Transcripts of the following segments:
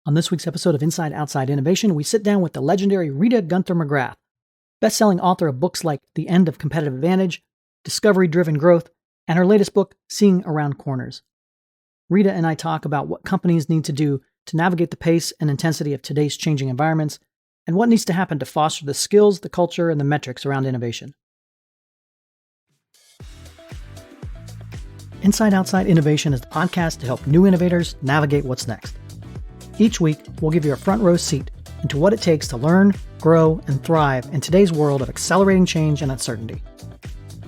On this week's episode of Inside Outside Innovation, we sit down with the legendary Rita Gunther McGrath, best-selling author of books like The End of Competitive Advantage, Discovery-Driven Growth, and her latest book, Seeing Around Corners. Rita and I talk about what companies need to do to navigate the pace and intensity of today's changing environments, and what needs to happen to foster the skills, the culture, and the metrics around innovation. Inside Outside Innovation is the podcast to help new innovators navigate what's next. Each week, we'll give you a front row seat into what it takes to learn, grow, and thrive in today's world of accelerating change and uncertainty.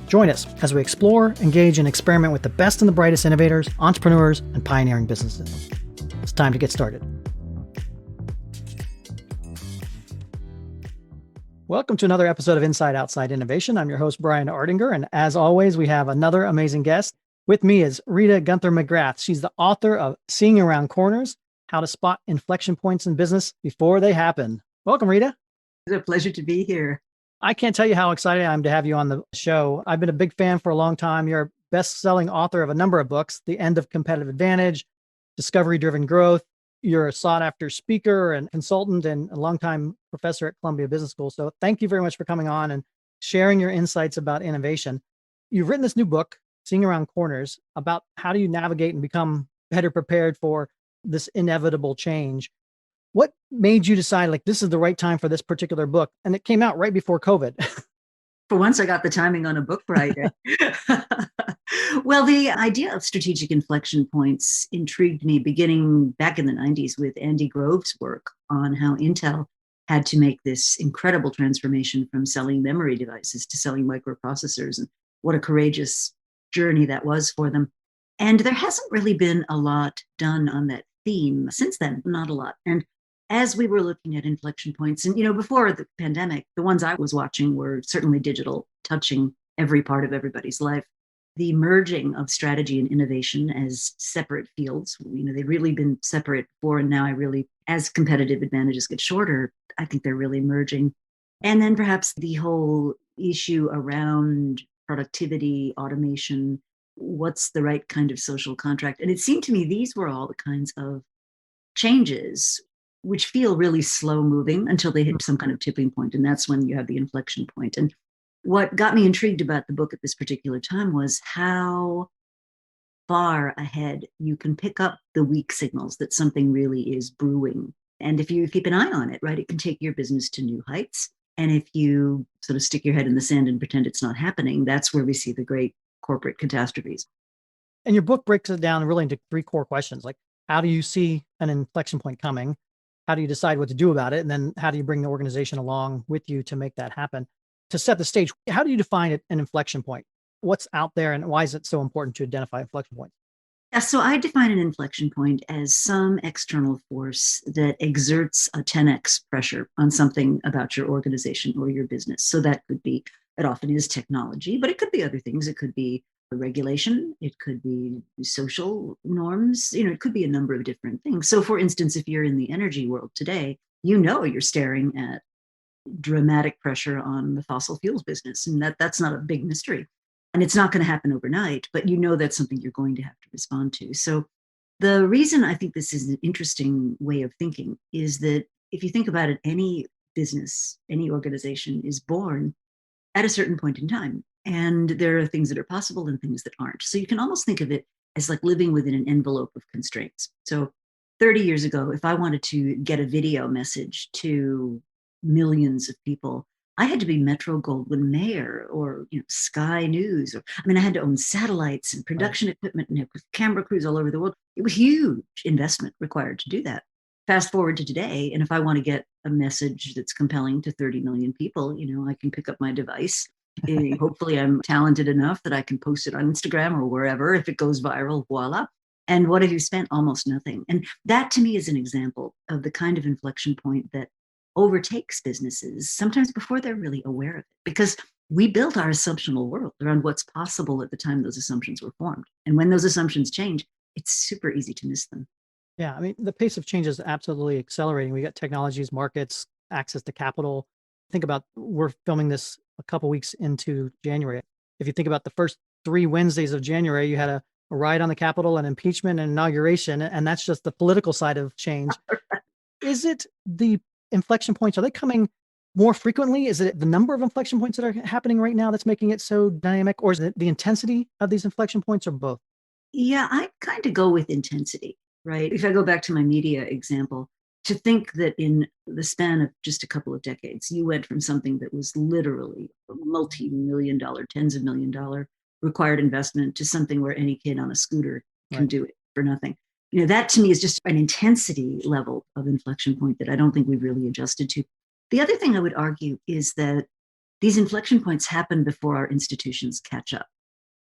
Join us as we explore, engage, and experiment with the best and the brightest innovators, entrepreneurs, and pioneering businesses. It's time to get started. Welcome to another episode of Inside Outside Innovation. I'm your host, Brian Ardinger, and as always, we have another amazing guest. With me is Rita Gunther McGrath. She's the author of Seeing Around Corners, How to Spot Inflection Points in Business Before They Happen. Welcome, Rita. It's a pleasure to be here. I can't tell you how excited I am to have you on the show. I've been a big fan for a long time. You're a best-selling author of a number of books, The End of Competitive Advantage, Discovery-Driven Growth. You're a sought-after speaker and consultant and a longtime professor at Columbia Business School. So thank you very much for coming on and sharing your insights about innovation. You've written this new book, Seeing Around Corners, about how do you navigate and become better prepared for this inevitable change. What made you decide this is the right time for this particular book? And it came out right before COVID. For once, I got the timing on a book right. Well, the idea of strategic inflection points intrigued me beginning back in the 90s with Andy Grove's work on how Intel had to make this incredible transformation from selling memory devices to selling microprocessors, and what a courageous journey that was for them. And there hasn't really been a lot done on that theme since then, not a lot. And as we were looking at inflection points, and before the pandemic, the ones I was watching were certainly digital, touching every part of everybody's life. The merging of strategy and innovation as separate fields, they've really been separate before, and now as competitive advantages get shorter, I think they're really merging. And then perhaps the whole issue around productivity, automation, what's the right kind of social contract? And it seemed to me these were all the kinds of changes which feel really slow moving until they hit some kind of tipping point. And that's when you have the inflection point. And what got me intrigued about the book at this particular time was how far ahead you can pick up the weak signals that something really is brewing. And if you keep an eye on it, right, it can take your business to new heights. And if you sort of stick your head in the sand and pretend it's not happening, that's where we see the great corporate catastrophes. And your book breaks it down really into three core questions, like how do you see an inflection point coming? How do you decide what to do about it? And then how do you bring the organization along with you to make that happen? To set the stage, how do you define an inflection point? What's out there and why is it so important to identify inflection points? Yeah, so I define an inflection point as some external force that exerts a 10x pressure on something about your organization or your business. So that could be, it often is technology, but it could be other things. It could be regulation. It could be social norms. It could be a number of different things. So for instance, if you're in the energy world today, you're staring at dramatic pressure on the fossil fuels business. And that's not a big mystery. And it's not going to happen overnight, but that's something you're going to have to respond to. So the reason I think this is an interesting way of thinking is that if you think about it, any business, any organization is born at a certain point in time. And there are things that are possible and things that aren't. So you can almost think of it as like living within an envelope of constraints. So 30 years ago, if I wanted to get a video message to millions of people, I had to be Metro Goldwyn Mayer or Sky News. I had to own satellites and production equipment and have camera crews all over the world. It was huge investment required to do that. Fast forward to today, and if I want to get a message that's compelling to 30 million people, I can pick up my device. Hopefully I'm talented enough that I can post it on Instagram or wherever. If it goes viral, voila. And what have you spent? Almost nothing. And that to me is an example of the kind of inflection point that overtakes businesses sometimes before they're really aware of it, because we built our assumptional world around what's possible at the time those assumptions were formed. And when those assumptions change, it's super easy to miss them. Yeah, the pace of change is absolutely accelerating. We got technologies, markets, access to capital. Think about, we're filming this a couple weeks into January. If you think about the first 3 Wednesdays of January, you had a riot on the Capitol, an impeachment, and inauguration, and that's just the political side of change. Is it the inflection points? Are they coming more frequently? Is it the number of inflection points that are happening right now that's making it so dynamic? Or is it the intensity of these inflection points, or both? Yeah, I kind of go with intensity, right? If I go back to my media example, to think that in the span of just a couple of decades, you went from something that was literally a multi-million dollar, tens of million dollar required investment to something where any kid on a scooter can Right. do it for nothing. That to me is just an intensity level of inflection point that I don't think we've really adjusted to. The other thing I would argue is that these inflection points happen before our institutions catch up.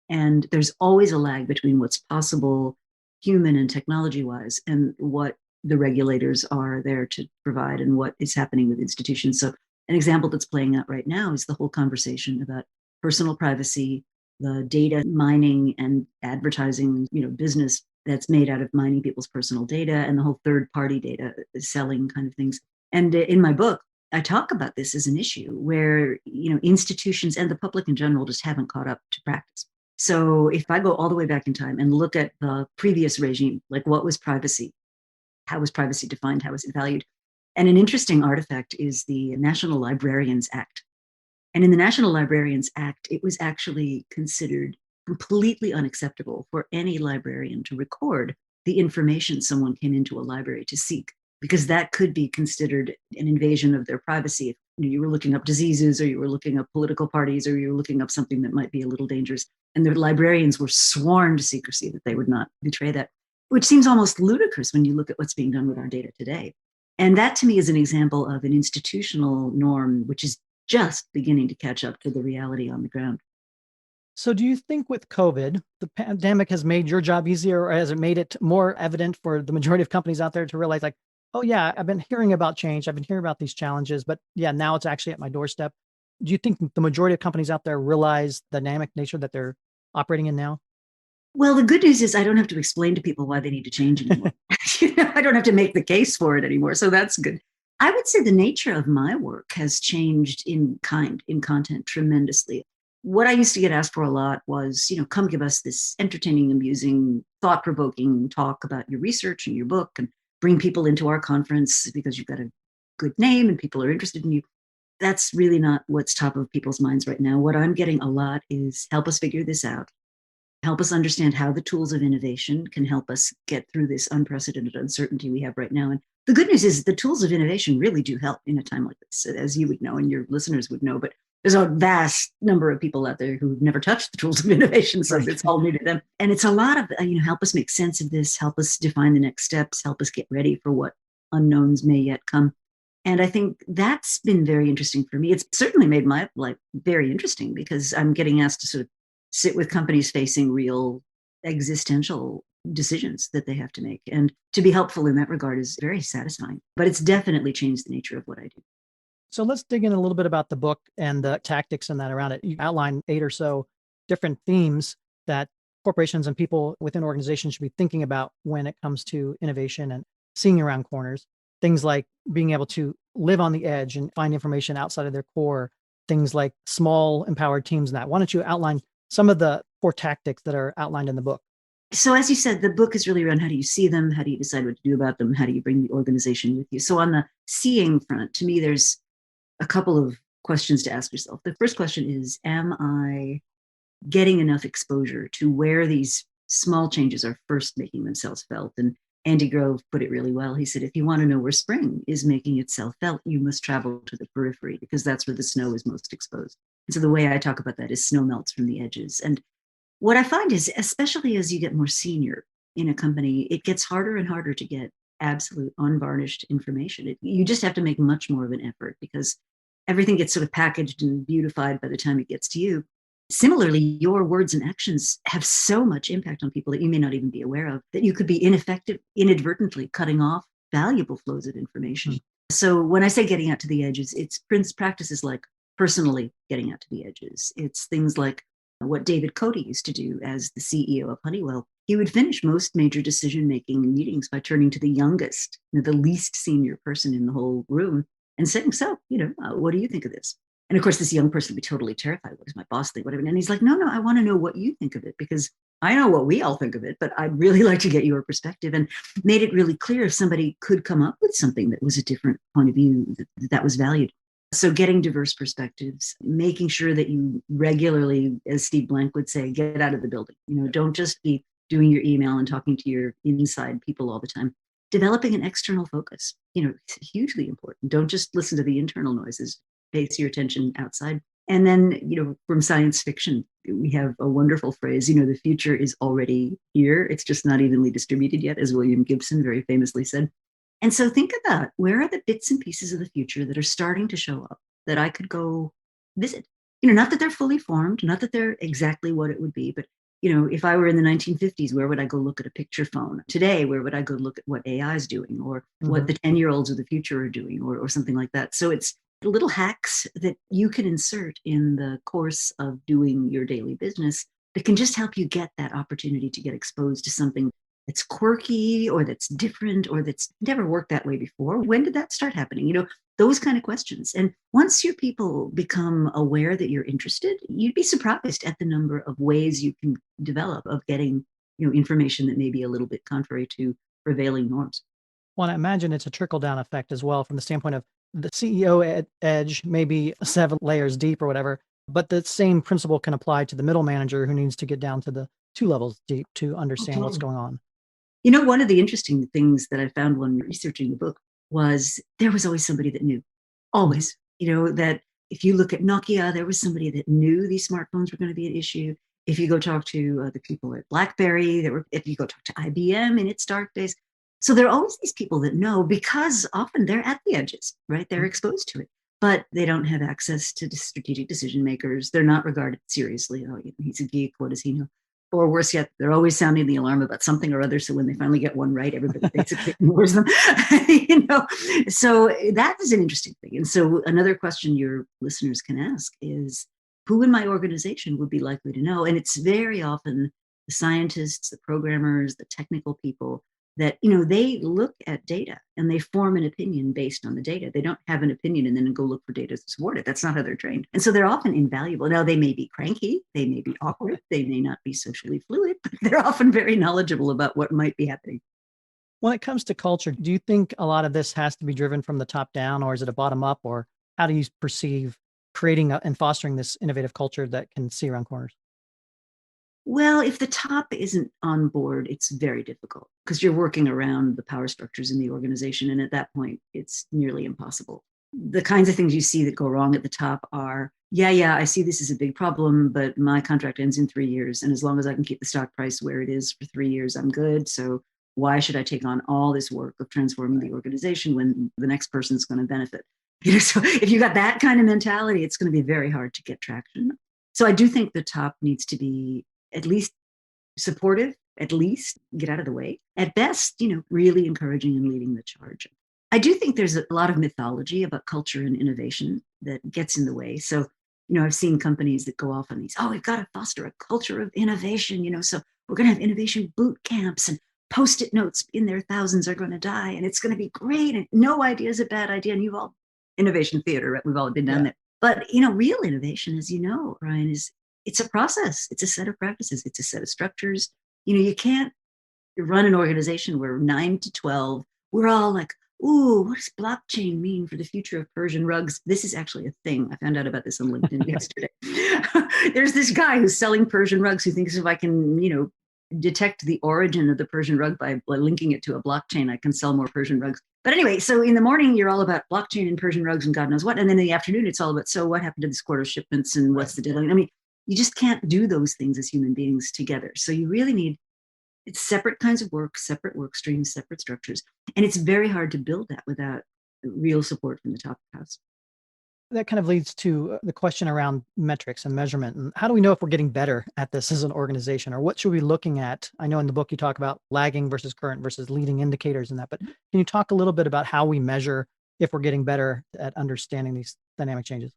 And there's always a lag between what's possible human and technology wise and what the regulators are there to provide and what is happening with institutions. So, an example that's playing out right now is the whole conversation about personal privacy, the data mining and advertising, business that's made out of mining people's personal data and the whole third party data selling kind of things. And in my book, I talk about this as an issue where, institutions and the public in general just haven't caught up to practice. So if I go all the way back in time and look at the previous regime, like what was privacy? How was privacy defined? How was it valued? And an interesting artifact is the National Librarians Act. And in the National Librarians Act, it was actually considered completely unacceptable for any librarian to record the information someone came into a library to seek, because that could be considered an invasion of their privacy. If you were looking up diseases, or you were looking up political parties, or you were looking up something that might be a little dangerous. And the librarians were sworn to secrecy, that they would not betray that, which seems almost ludicrous when you look at what's being done with our data today. And that to me is an example of an institutional norm, which is just beginning to catch up to the reality on the ground. So, do you think with COVID, the pandemic has made your job easier, or has it made it more evident for the majority of companies out there to realize, like, oh, yeah, I've been hearing about change, I've been hearing about these challenges, but yeah, now it's actually at my doorstep? Do you think the majority of companies out there realize the dynamic nature that they're operating in now? Well, the good news is I don't have to explain to people why they need to change anymore. I don't have to make the case for it anymore. So that's good. I would say the nature of my work has changed in content tremendously. What I used to get asked for a lot was, come give us this entertaining, amusing, thought provoking talk about your research and your book, and bring people into our conference because you've got a good name and people are interested in you. That's really not what's top of people's minds right now. What I'm getting a lot is, help us figure this out. Help us understand how the tools of innovation can help us get through this unprecedented uncertainty we have right now. And the good news is the tools of innovation really do help in a time like this, as you would know and your listeners would know. But there's a vast number of people out there who've never touched the tools of innovation, so Right. it's all new to them. And it's a lot of, help us make sense of this, help us define the next steps, help us get ready for what unknowns may yet come. And I think that's been very interesting for me. It's certainly made my life very interesting because I'm getting asked to sort of sit with companies facing real existential decisions that they have to make. And to be helpful in that regard is very satisfying. But it's definitely changed the nature of what I do. So let's dig in a little bit about the book and the tactics and that around it. You outline 8 or so different themes that corporations and people within organizations should be thinking about when it comes to innovation and seeing around corners. Things like being able to live on the edge and find information outside of their core, things like small empowered teams and that. Why don't you outline some of the core tactics that are outlined in the book? So, as you said, the book is really around how do you see them? How do you decide what to do about them? How do you bring the organization with you? So, on the seeing front, to me, there's a couple of questions to ask yourself. The first question is, am I getting enough exposure to where these small changes are first making themselves felt? And Andy Grove put it really well. He said, if you want to know where spring is making itself felt, you must travel to the periphery because that's where the snow is most exposed. And so the way I talk about that is snow melts from the edges. And what I find is, especially as you get more senior in a company, it gets harder and harder to get absolute unvarnished information. You just have to make much more of an effort because everything gets sort of packaged and beautified by the time it gets to you. Similarly, your words and actions have so much impact on people that you may not even be aware of, that you could be inadvertently cutting off valuable flows of information. Mm. So when I say getting out to the edges, it's practices like personally getting out to the edges. It's things like what David Cote used to do as the CEO of Honeywell. He would finish most major decision-making meetings by turning to the youngest, the least senior person in the whole room and saying, so, what do you think of this? And of course, this young person would be totally terrified. What does my boss think? Whatever. And he's like, no, I want to know what you think of it because I know what we all think of it, but I'd really like to get your perspective, and made it really clear if somebody could come up with something that was a different point of view that was valued. So getting diverse perspectives, making sure that you regularly, as Steve Blank would say, get out of the building. Don't just be doing your email and talking to your inside people all the time. Developing an external focus, it's hugely important. Don't just listen to the internal noises, base your attention outside. And then, from science fiction, we have a wonderful phrase, the future is already here. It's just not evenly distributed yet, as William Gibson very famously said. And so think about, where are the bits and pieces of the future that are starting to show up that I could go visit? Not that they're fully formed, not that they're exactly what it would be, but if I were in the 1950s, where would I go look at a picture phone? Today, where would I go look at what AI is doing, or what the 10-year-olds of the future are doing, or something like that? So it's little hacks that you can insert in the course of doing your daily business that can just help you get that opportunity to get exposed to something that's quirky, or that's different, or that's never worked that way before. When did that start happening? Those kind of questions. And once your people become aware that you're interested, you'd be surprised at the number of ways you can develop of getting, information that may be a little bit contrary to prevailing norms. Well, I imagine it's a trickle down effect as well, from the standpoint of the CEO edge, maybe 7 layers deep or whatever, but the same principle can apply to the middle manager who needs to get down to the 2 levels deep to understand what's going on. One of the interesting things that I found when researching the book was there was always somebody that knew, always, that if you look at Nokia, there was somebody that knew these smartphones were going to be an issue. If you go talk to the people at BlackBerry, if you go talk to IBM in its dark days. So there are always these people that know, because often they're at the edges, right? They're exposed to it, but they don't have access to strategic decision makers. They're not regarded seriously. Oh, he's a geek. What does he know? Or worse yet, they're always sounding the alarm about something or other. So when they finally get one right, everybody basically ignores them. So that is an interesting thing. And so another question your listeners can ask is, who in my organization would be likely to know? And it's very often the scientists, the programmers, the technical people that, they look at data and they form an opinion based on the data. They don't have an opinion and then go look for data to support it. That's not how they're trained. And so they're often invaluable. Now, they may be cranky, they may be awkward, they may not be socially fluid, but they're often very knowledgeable about what might be happening. When it comes to culture, do you think a lot of this has to be driven from the top down, or is it a bottom up, or how do you perceive creating and fostering this innovative culture that can see around corners? Well, if the top isn't on board, it's very difficult, because you're working around the power structures in the organization. And at that point, it's nearly impossible. The kinds of things you see that go wrong at the top are, yeah, I see this is a big problem, but my contract ends in 3 years. And as long as I can keep the stock price where it is for 3 years, I'm good. So why should I take on all this work of transforming the organization when the next person's going to benefit? So if you got that kind of mentality, it's going to be very hard to get traction. So I do think the top needs to be at least supportive, at least get out of the way. At best, really encouraging and leading the charge. I do think there's a lot of mythology about culture and innovation that gets in the way. So, I've seen companies that go off on these, we've got to foster a culture of innovation, so we're going to have innovation boot camps, and Post-it notes in their thousands are going to die, and it's going to be great. And no idea is a bad idea. And you've all innovation theater, right? We've all been down there. But, real innovation, as you know, Ryan, it's a process. It's a set of practices. It's a set of structures. You can't run an organization where 9 to 12, we're all like, ooh, what does blockchain mean for the future of Persian rugs? This is actually a thing. I found out about this on LinkedIn yesterday. There's this guy who's selling Persian rugs who thinks if I can, detect the origin of the Persian rug by linking it to a blockchain, I can sell more Persian rugs. But anyway, so in the morning, you're all about blockchain and Persian rugs and God knows what. And then in the afternoon, it's all about, so what happened to this quarter shipments and what's the deadline? I mean, you just can't do those things as human beings together. So you really need, it's separate kinds of work, separate work streams, separate structures. And it's very hard to build that without real support from the top of the house. That kind of leads to the question around metrics and measurement. And how do we know if we're getting better at this as an organization, or what should we be looking at? I know in the book you talk about lagging versus current versus leading indicators and that, but can you talk a little bit about how we measure if we're getting better at understanding these dynamic changes?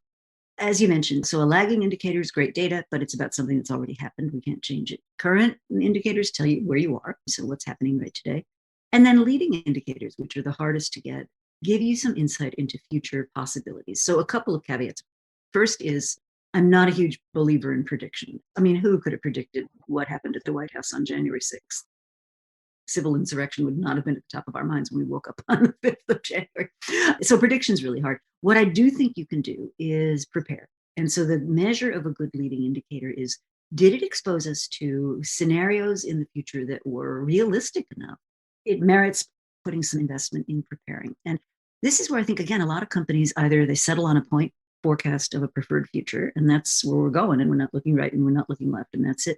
As you mentioned, so a lagging indicator is great data, but it's about something that's already happened. We can't change it. Current indicators tell you where you are, so what's happening right today. And then leading indicators, which are the hardest to get, give you some insight into future possibilities. So a couple of caveats. First is I'm not a huge believer in prediction. I mean, who could have predicted what happened at the White House on January 6th? Civil insurrection would not have been at the top of our minds when we woke up on the 5th of January. So prediction's really hard. What I do think you can do is prepare. And so the measure of a good leading indicator is, did it expose us to scenarios in the future that were realistic enough? It merits putting some investment in preparing. And this is where I think, again, a lot of companies, either they settle on a point forecast of a preferred future, and that's where we're going, and we're not looking right and we're not looking left, and that's it.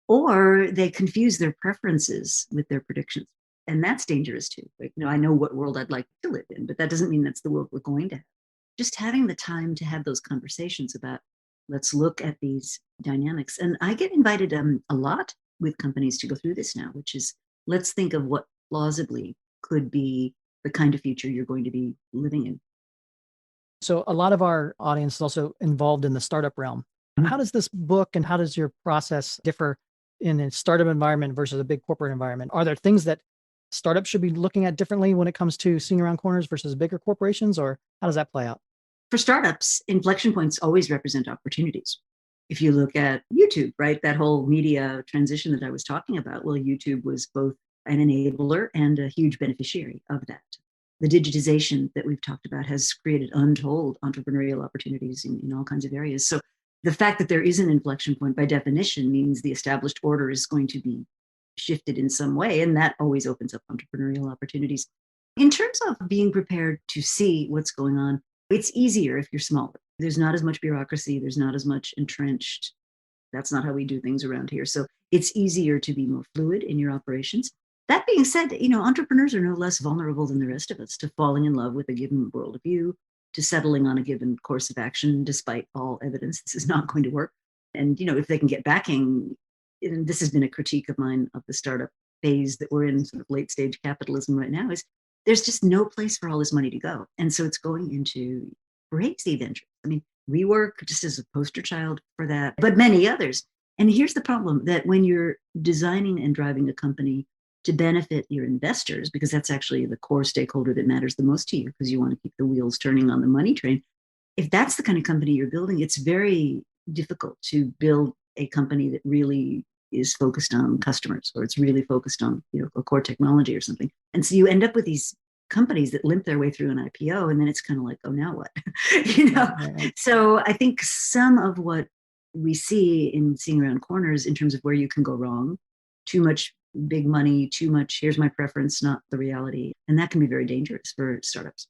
Or they confuse their preferences with their predictions. And that's dangerous too. Like, I know what world I'd like to live in, but that doesn't mean that's the world we're going to have. Just having the time to have those conversations about, let's look at these dynamics. And I get invited a lot with companies to go through this now, which is, let's think of what plausibly could be the kind of future you're going to be living in. So a lot of our audience is also involved in the startup realm. How does this book and how does your process differ in a startup environment versus a big corporate environment? Are there things that startups should be looking at differently when it comes to seeing around corners versus bigger corporations, or how does that play out? For startups, inflection points always represent opportunities. If you look at YouTube, right, that whole media transition that I was talking about, well, YouTube was both an enabler and a huge beneficiary of that. The digitization that we've talked about has created untold entrepreneurial opportunities in all kinds of areas. So the fact that there is an inflection point by definition means the established order is going to be shifted in some way, and that always opens up entrepreneurial opportunities. In terms of being prepared to see what's going on, it's easier if you're smaller. There's not as much bureaucracy, there's not as much entrenched. That's not how we do things around here. So it's easier to be more fluid in your operations. That being said, entrepreneurs are no less vulnerable than the rest of us to falling in love with a given worldview, to settling on a given course of action, despite all evidence this is not going to work. And, if they can get backing, and this has been a critique of mine of the startup phase that we're in, sort of late stage capitalism right now, is there's just no place for all this money to go. And so it's going into crazy ventures. I mean, WeWork just as a poster child for that, but many others. And here's the problem, that when you're designing and driving a company to benefit your investors, because that's actually the core stakeholder that matters the most to you, because you want to keep the wheels turning on the money train. If that's the kind of company you're building, it's very difficult to build a company that really is focused on customers, or it's really focused on, a core technology or something. And so you end up with these companies that limp their way through an IPO, and then it's kind of like, oh, now what? Right. So I think some of what we see in seeing around corners in terms of where you can go wrong, too much big money, too much, here's my preference, not the reality. And that can be very dangerous for startups.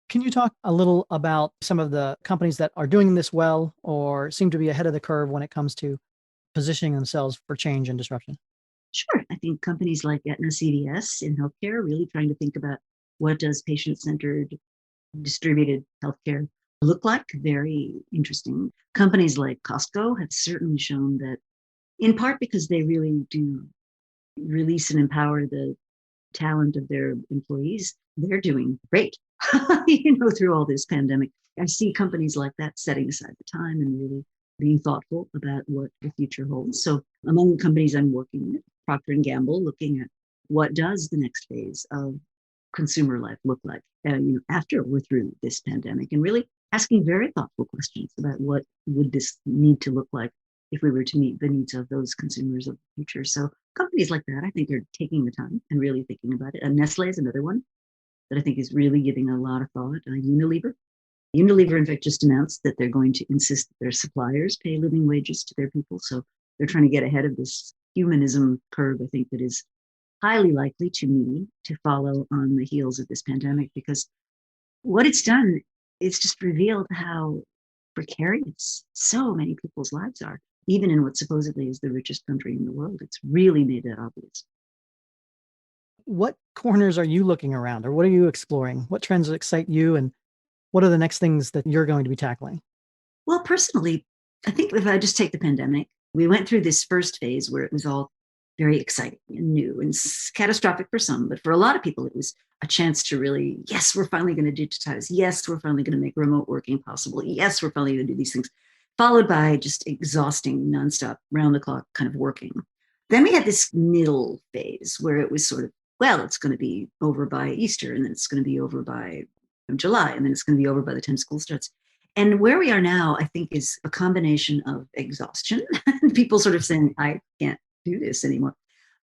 Can you talk a little about some of the companies that are doing this well or seem to be ahead of the curve when it comes to positioning themselves for change and disruption? Sure. I think companies like Aetna CVS in healthcare really trying to think about, what does patient-centered distributed healthcare look like? Very interesting. Companies like Costco have certainly shown that, in part because they really do release and empower the talent of their employees, they're doing great, through all this pandemic. I see companies like that setting aside the time and really being thoughtful about what the future holds. So among the companies I'm working with, Procter & Gamble, looking at what does the next phase of consumer life look like, after we're through this pandemic, and really asking very thoughtful questions about what would this need to look like if we were to meet the needs of those consumers of the future. So companies like that, I think, are taking the time and really thinking about it. And Nestle is another one that I think is really giving a lot of thought. Unilever, in fact, just announced that they're going to insist that their suppliers pay living wages to their people. So they're trying to get ahead of this humanism curve, I think, that is highly likely to me to follow on the heels of this pandemic, because what it's done, it's just revealed how precarious so many people's lives are, even in what supposedly is the richest country in the world. It's really made that obvious. What corners are you looking around, or what are you exploring? What trends excite you, and what are the next things that you're going to be tackling? Well, personally, I think if I just take the pandemic, we went through this first phase where it was all very exciting and new and catastrophic for some, but for a lot of people, it was a chance to really, yes, we're finally going to digitize. Yes, we're finally going to make remote working possible. Yes, we're finally going to do these things, followed by just exhausting, nonstop, round the clock kind of working. Then we had this middle phase where it was sort of, well, it's going to be over by Easter, and then it's going to be over by July, and then it's going to be over by the time school starts. And where we are now, I think, is a combination of exhaustion, people sort of saying, I can't do this anymore,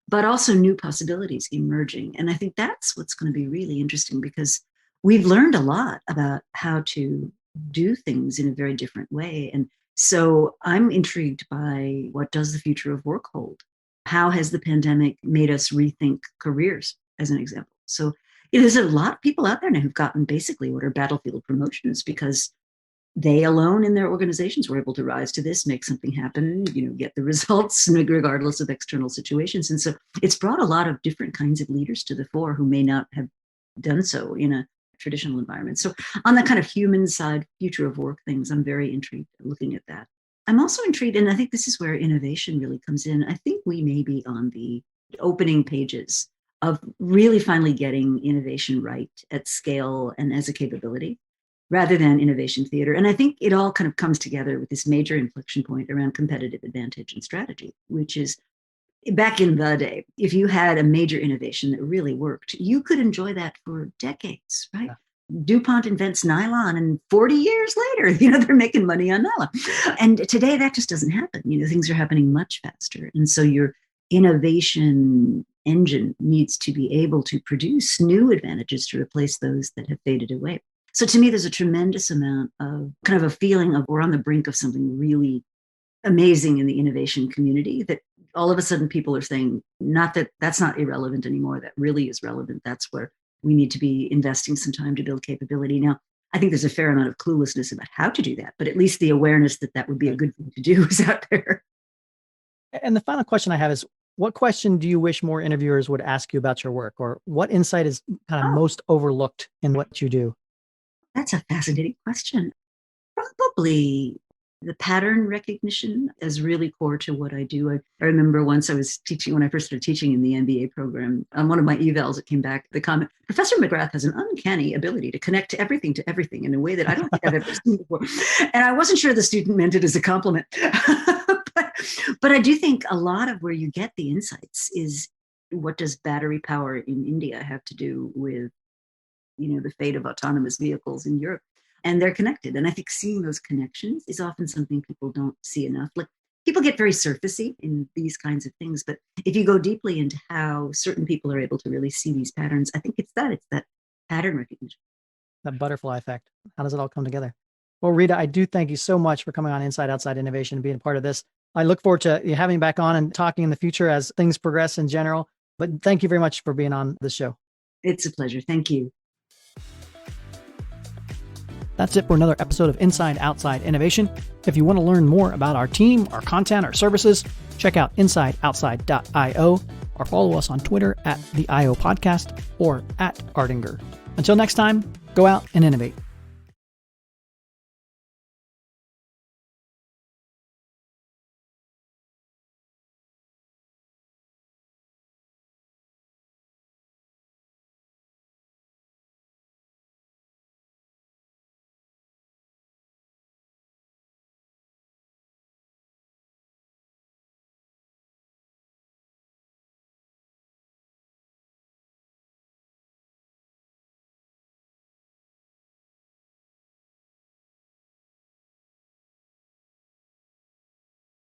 but also new possibilities emerging. And I think that's what's going to be really interesting, because we've learned a lot about how to do things in a very different way. And so I'm intrigued by, what does the future of work hold? How has the pandemic made us rethink careers, as an example? So there's a lot of people out there now who've gotten basically what are battlefield promotions, because they alone in their organizations were able to rise to this, make something happen, get the results regardless of external situations. And so it's brought a lot of different kinds of leaders to the fore who may not have done so in a traditional environment. So on the kind of human side, future of work things, I'm very intrigued looking at that. I'm also intrigued, and I think this is where innovation really comes in. I think we may be on the opening pages of really finally getting innovation right at scale and as a capability, rather than innovation theater. And I think it all kind of comes together with this major inflection point around competitive advantage and strategy, which is, back in the day, if you had a major innovation that really worked, you could enjoy that for decades, right? Yeah. DuPont invents nylon, and 40 years later, they're making money on nylon. And today that just doesn't happen. Things are happening much faster. And so your innovation engine needs to be able to produce new advantages to replace those that have faded away. So to me, there's a tremendous amount of kind of a feeling of we're on the brink of something really amazing in the innovation community, that all of a sudden people are saying, not that that's not irrelevant anymore, that really is relevant. That's where we need to be investing some time to build capability. Now, I think there's a fair amount of cluelessness about how to do that, but at least the awareness that that would be a good thing to do is out there. And the final question I have is, what question do you wish more interviewers would ask you about your work, or what insight is kind of most overlooked in what you do? That's a fascinating question. Probably the pattern recognition is really core to what I do. I remember once I was teaching, when I first started teaching in the MBA program, on one of my evals, it came back the comment, Professor McGrath has an uncanny ability to connect everything to everything in a way that I don't think I've ever seen before. And I wasn't sure the student meant it as a compliment. But I do think a lot of where you get the insights is, what does battery power in India have to do with the fate of autonomous vehicles in Europe? And they're connected. And I think seeing those connections is often something people don't see enough. Like, people get very surfacey in these kinds of things, but if you go deeply into how certain people are able to really see these patterns, I think it's that pattern recognition. That butterfly effect. How does it all come together? Well, Rita, I do thank you so much for coming on Inside Outside Innovation and being a part of this. I look forward to having you back on and talking in the future as things progress in general. But thank you very much for being on the show. It's a pleasure. Thank you. That's it for another episode of Inside Outside Innovation. If you want to learn more about our team, our content, our services, check out insideoutside.io or follow us on Twitter @the IO Podcast or @Ardinger. Until next time, go out and innovate.